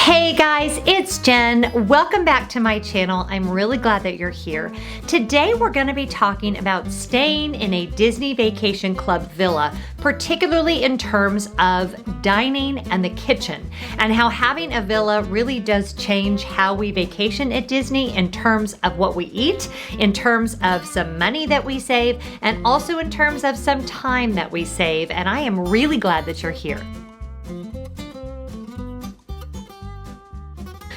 Hey guys, it's Jen. Welcome back to my channel. I'm really glad that you're here. Today we're going to be talking about staying in a Disney Vacation Club villa, particularly in terms of dining and the kitchen, and how having a villa really does change how we vacation at Disney in terms of what we eat, in terms of some money that we save, and also in terms of some time that we save. And I am really glad that you're here.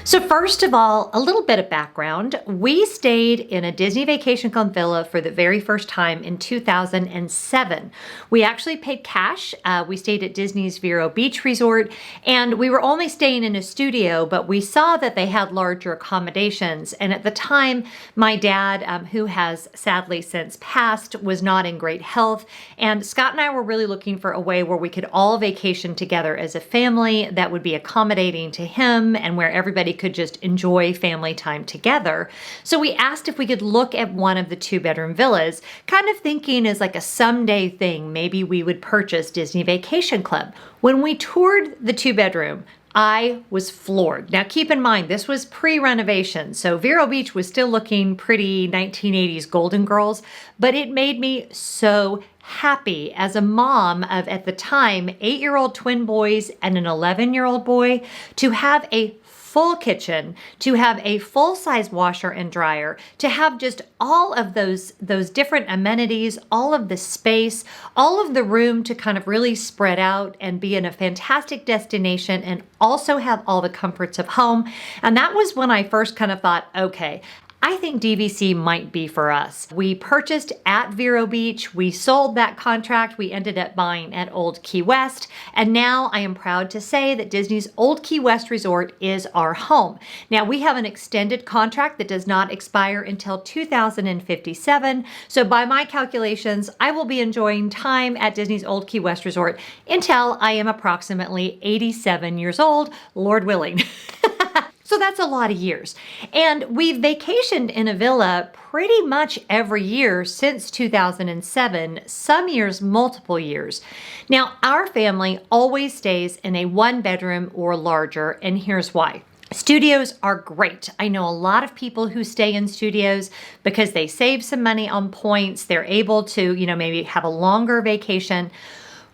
So first of all, a little bit of background. We stayed in a Disney Vacation Club villa for the very first time in 2007. We actually paid cash. We stayed at Disney's Vero Beach Resort, and we were only staying in a studio, but we saw that they had larger accommodations. And at the time, my dad, who has sadly since passed, was not in great health. And Scott and I were really looking for a way where we could all vacation together as a family that would be accommodating to him and where everybody could just enjoy family time together. So we asked if we could look at one of the 2-bedroom villas, kind of thinking as like a someday thing, maybe we would purchase Disney Vacation Club. When we toured the 2-bedroom, I was floored. Now keep in mind, this was pre-renovation, so Vero Beach was still looking pretty 1980s Golden Girls, but it made me so happy as a mom of, at the time, 8-year-old twin boys and an 11-year-old boy to have a full kitchen, to have a full-size washer and dryer, to have just all of those different amenities, all of the space, all of the room to kind of really spread out and be in a fantastic destination and also have all the comforts of home. And that was when I first kind of thought, okay, I think DVC might be for us. We purchased at Vero Beach. We sold that contract. We ended up buying at Old Key West. And now I am proud to say that Disney's Old Key West Resort is our home. Now we have an extended contract that does not expire until 2057. So by my calculations, I will be enjoying time at Disney's Old Key West Resort until I am approximately 87 years old, Lord willing. So that's a lot of years. And we've vacationed in a villa pretty much every year since 2007, some years, multiple years. Now, our family always stays in a 1-bedroom or larger, and here's why. Studios are great. I know a lot of people who stay in studios because they save some money on points. They're able to, maybe have a longer vacation.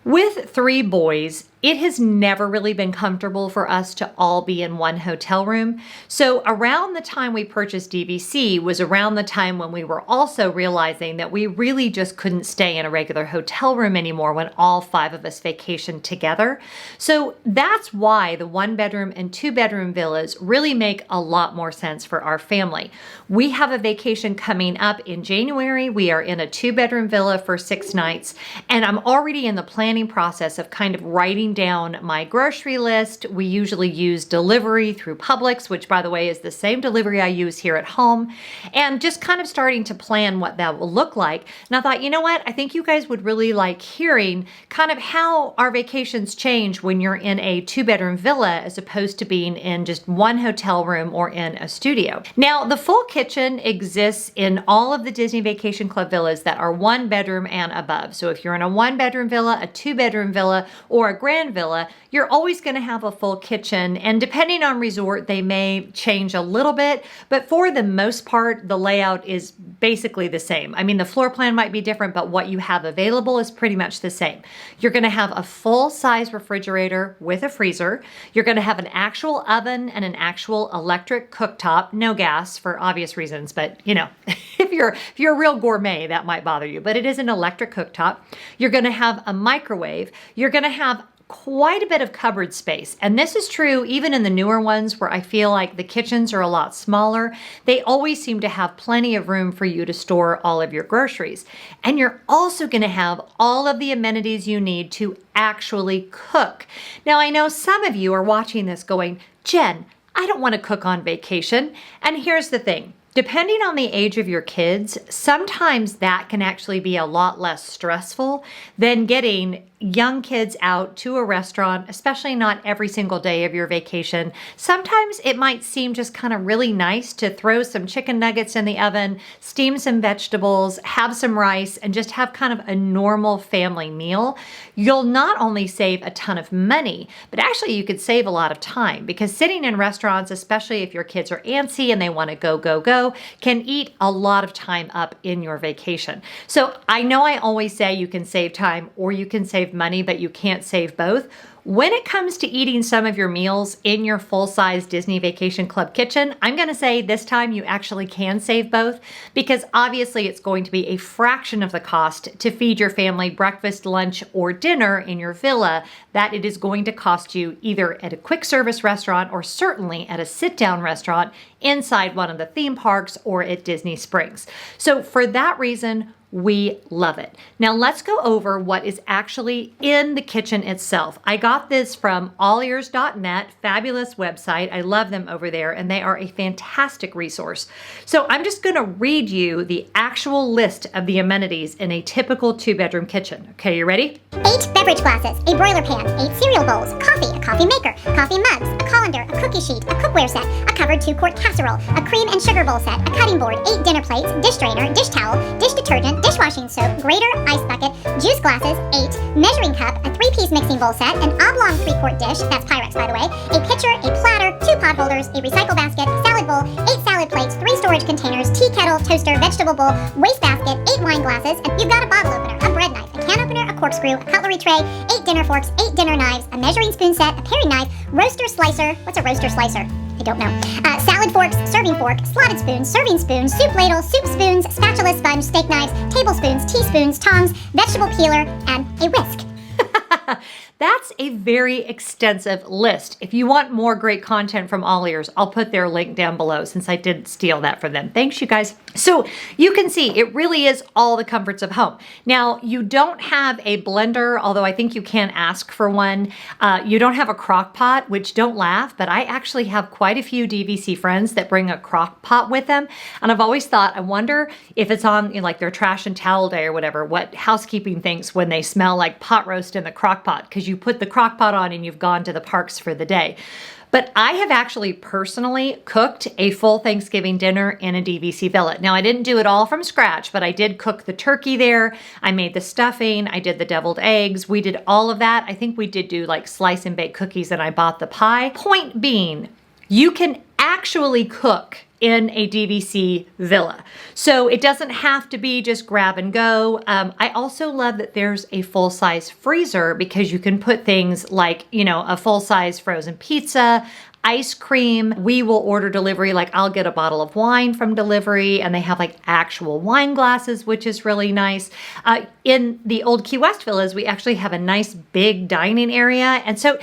With 3 boys, it has never really been comfortable for us to all be in one hotel room. So around the time we purchased DVC was around the time when we were also realizing that we really just couldn't stay in a regular hotel room anymore when all 5 of us vacationed together. So that's why the 1-bedroom and 2-bedroom villas really make a lot more sense for our family. We have a vacation coming up in January. We are in a 2-bedroom villa for 6 nights, and I'm already in the planning process of kind of writing down my grocery list. We usually use delivery through Publix, which by the way is the same delivery I use here at home, and just kind of starting to plan what that will look like. And I thought, you know what? I think you guys would really like hearing kind of how our vacations change when you're in a 2-bedroom villa as opposed to being in just one hotel room or in a studio. Now, the full kitchen exists in all of the Disney Vacation Club villas that are 1-bedroom and above. So if you're in a 1-bedroom villa, a 2-bedroom villa, or a grand villa, you're always going to have a full kitchen, and depending on resort, they may change a little bit, but for the most part, the layout is basically the same. I mean, the floor plan might be different, but what you have available is pretty much the same. You're going to have a full-size refrigerator with a freezer. You're going to have an actual oven and an actual electric cooktop, no gas for obvious reasons, but if you're a real gourmet, that might bother you, but it is an electric cooktop. You're going to have a microwave. You're going to have quite a bit of cupboard space. And this is true even in the newer ones where I feel like the kitchens are a lot smaller. They always seem to have plenty of room for you to store all of your groceries. And you're also going to have all of the amenities you need to actually cook. Now, I know some of you are watching this going, Jen, I don't want to cook on vacation. And here's the thing. Depending on the age of your kids, sometimes that can actually be a lot less stressful than getting young kids out to a restaurant, especially not every single day of your vacation, sometimes it might seem just kind of really nice to throw some chicken nuggets in the oven, steam some vegetables, have some rice, and just have kind of a normal family meal. You'll not only save a ton of money, but actually you could save a lot of time, because sitting in restaurants, especially if your kids are antsy and they want to go, can eat a lot of time up in your vacation. So I know I always say you can save time or you can save money, but you can't save both. When it comes to eating some of your meals in your full-size Disney Vacation Club kitchen, I'm going to say this time you actually can save both, because obviously it's going to be a fraction of the cost to feed your family breakfast, lunch, or dinner in your villa that it is going to cost you either at a quick service restaurant or certainly at a sit-down restaurant inside one of the theme parks or at Disney Springs. So for that reason, we love it. Now let's go over what is actually in the kitchen itself. I got this from allears.net, fabulous website. I love them over there, and they are a fantastic resource. So I'm just going to read you the actual list of the amenities in a typical 2-bedroom kitchen. Okay, you ready? 8 beverage glasses, a broiler pan, 8 cereal bowls, coffee, a coffee maker, coffee mugs, a colander, a cookie sheet, a cookware set, a covered 2-quart casserole, a cream and sugar bowl set, a cutting board, 8 dinner plates, dish drainer, dish towel, dish detergent, dishwashing soap, grater, ice bucket, juice glasses, 8, measuring cup, a 3-piece mixing bowl set, an oblong 3-quart dish, that's Pyrex by the way, a pitcher, a platter, 2 pot holders, a recycle basket, salad bowl, 8 salad plates, 3 storage containers, tea kettle, toaster, vegetable bowl, waste basket, 8 wine glasses, and you've got a bottle opener, a bread knife, a can opener, a corkscrew, a cutlery tray, 8 dinner forks, 8 dinner knives, a measuring spoon set, a paring knife, roaster slicer. What's a roaster slicer? I don't know. Salad forks, serving fork, slotted spoons, serving spoons, soup ladle, soup spoons, spatula, sponge, steak knives, tablespoons, teaspoons, tongs, vegetable peeler, and a whisk. That's a very extensive list. If you want more great content from All Ears, I'll put their link down below, since I did steal that from them. Thanks, you guys. So you can see it really is all the comforts of home. Now, you don't have a blender, although I think you can ask for one. You don't have a crock pot, which, don't laugh, but I actually have quite a few DVC friends that bring a crock pot with them. And I've always thought, I wonder if it's on like their trash and towel day or whatever, what housekeeping thinks when they smell like pot roast in the crock pot, because you put the crock pot on and you've gone to the parks for the day. But I have actually personally cooked a full Thanksgiving dinner in a DVC villa. Now, I didn't do it all from scratch, but I did cook the turkey there. I made the stuffing. I did the deviled eggs. We did all of that. I think we did do like slice and bake cookies, and I bought the pie. Point being, you can actually cook in a DVC villa. So it doesn't have to be just grab and go. I also love that there's a full-size freezer, because you can put things like, you know, a full-size frozen pizza, ice cream. We will order delivery, like I'll get a bottle of wine from delivery, and they have like actual wine glasses, which is really nice. In the old Key West villas, we actually have a nice big dining area. And so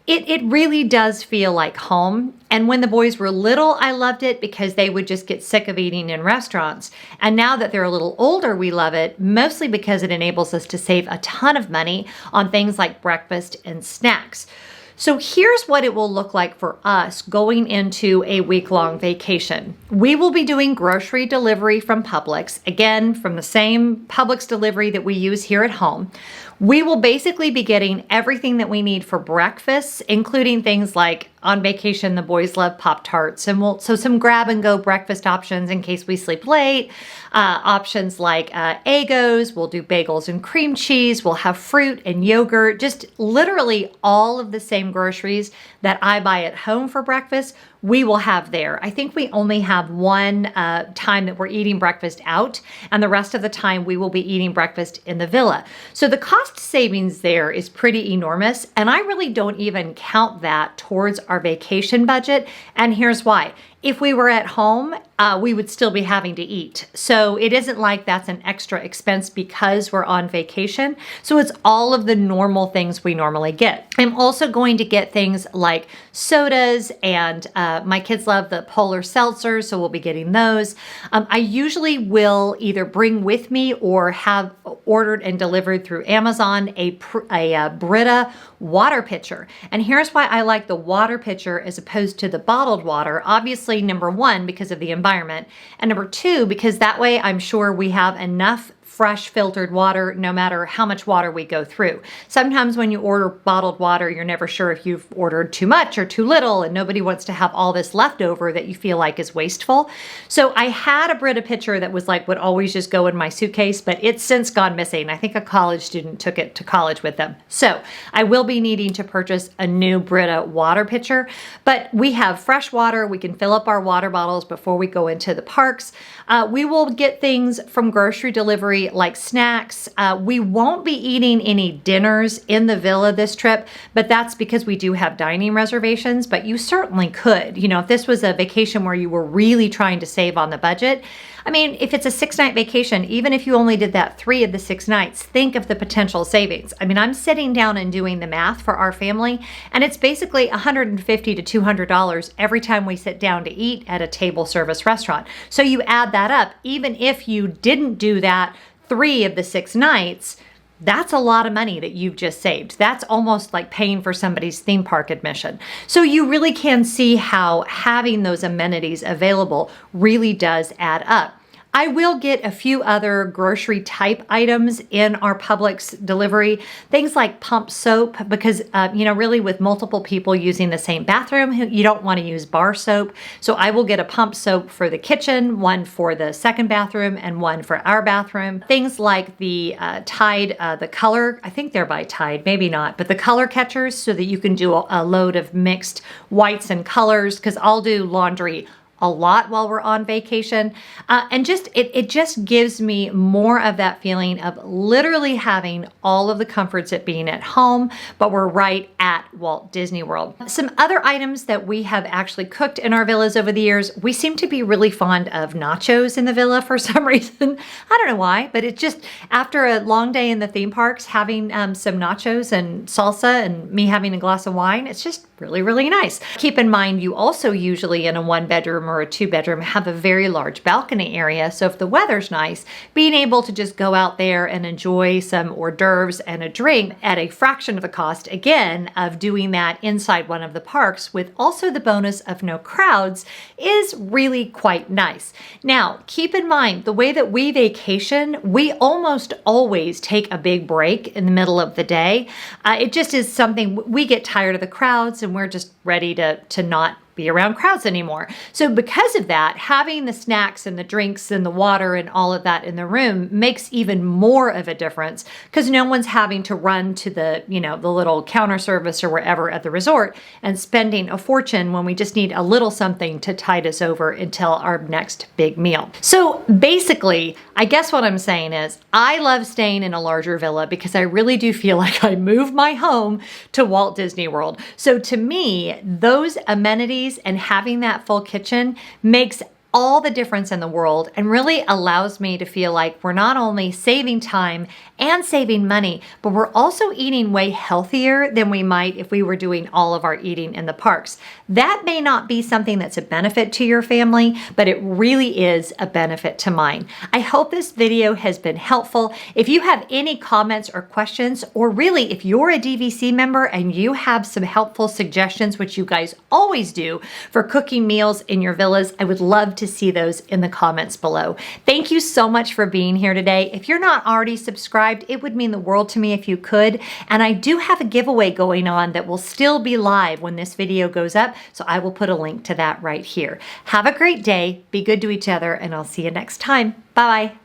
it really does feel like home. And when the boys were little, I loved it because they would just get sick of eating in restaurants. And now that they're a little older, we love it, mostly because it enables us to save a ton of money on things like breakfast and snacks. So here's what it will look like for us going into a week-long vacation. We will be doing grocery delivery from Publix, again, from the same Publix delivery that we use here at home. We will basically be getting everything that we need for breakfast, including things like, on vacation, the boys love Pop-Tarts, and so some grab-and-go breakfast options in case we sleep late. Options like Eggos, we'll do bagels and cream cheese, we'll have fruit and yogurt, just literally all of the same groceries that I buy at home for breakfast, we will have there. I think we only have one time that we're eating breakfast out, and the rest of the time we will be eating breakfast in the villa. So the cost savings there is pretty enormous, and I really don't even count that towards our vacation budget, and here's why. If we were at home, we would still be having to eat. So it isn't like that's an extra expense because we're on vacation. So it's all of the normal things we normally get. I'm also going to get things like sodas, and my kids love the polar seltzers, so we'll be getting those. I usually will either bring with me or have ordered and delivered through Amazon a Brita water pitcher. And here's why I like the water pitcher as opposed to the bottled water. Obviously, number one, because of the environment, and number two, because that way I'm sure we have enough fresh filtered water no matter how much water we go through. Sometimes when you order bottled water, you're never sure if you've ordered too much or too little, and nobody wants to have all this leftover that you feel like is wasteful. So I had a Brita pitcher that was like would always just go in my suitcase, but it's since gone missing. I think a college student took it to college with them. So I will be needing to purchase a new Brita water pitcher, but we have fresh water. We can fill up our water bottles before we go into the parks. We will get things from grocery delivery like snacks. We won't be eating any dinners in the villa this trip, but that's because we do have dining reservations, but you certainly could. You know, if this was a vacation where you were really trying to save on the budget, I mean, if it's a 6-night vacation, even if you only did that 3 of the 6 nights, think of the potential savings. I mean, I'm sitting down and doing the math for our family, and it's basically $150 to $200 every time we sit down to eat at a table service restaurant. So you add that up, even if you didn't do that 3 of the 6 nights, that's a lot of money that you've just saved. That's almost like paying for somebody's theme park admission. So you really can see how having those amenities available really does add up. I will get a few other grocery type items in our Publix delivery, things like pump soap, because, really with multiple people using the same bathroom, you don't want to use bar soap. So I will get a pump soap for the kitchen, one for the second bathroom, and one for our bathroom. Things like the Tide, the color, I think they're by Tide, maybe not, but the color catchers so that you can do a load of mixed whites and colors, because I'll do laundry a lot while we're on vacation. And it just gives me more of that feeling of literally having all of the comforts at being at home, but we're right at Walt Disney World. Some other items that we have actually cooked in our villas over the years, we seem to be really fond of nachos in the villa for some reason. I don't know why, but it's just after a long day in the theme parks, having some nachos and salsa and me having a glass of wine, it's just really, really nice. Keep in mind, you also usually in a 1-bedroom or a 2-bedroom have a very large balcony area. So if the weather's nice, being able to just go out there and enjoy some hors d'oeuvres and a drink at a fraction of the cost, again, of doing that inside one of the parks with also the bonus of no crowds is really quite nice. Now, keep in mind, the way that we vacation, we almost always take a big break in the middle of the day. It just is something, we get tired of the crowds and we're just ready to not be around crowds anymore. So because of that, having the snacks and the drinks and the water and all of that in the room makes even more of a difference because no one's having to run to the little counter service or wherever at the resort and spending a fortune when we just need a little something to tide us over until our next big meal. So basically, I guess what I'm saying is I love staying in a larger villa because I really do feel like I moved my home to Walt Disney World. So to me, those amenities and having that full kitchen makes all the difference in the world and really allows me to feel like we're not only saving time and saving money, but we're also eating way healthier than we might if we were doing all of our eating in the parks. That may not be something that's a benefit to your family, but it really is a benefit to mine. I hope this video has been helpful. If you have any comments or questions, or really if you're a DVC member and you have some helpful suggestions, which you guys always do for cooking meals in your villas, I would love to see those in the comments below. Thank you so much for being here today. If you're not already subscribed, it would mean the world to me if you could. And I do have a giveaway going on that will still be live when this video goes up. So I will put a link to that right here. Have a great day. Be good to each other, and I'll see you next time. Bye-bye.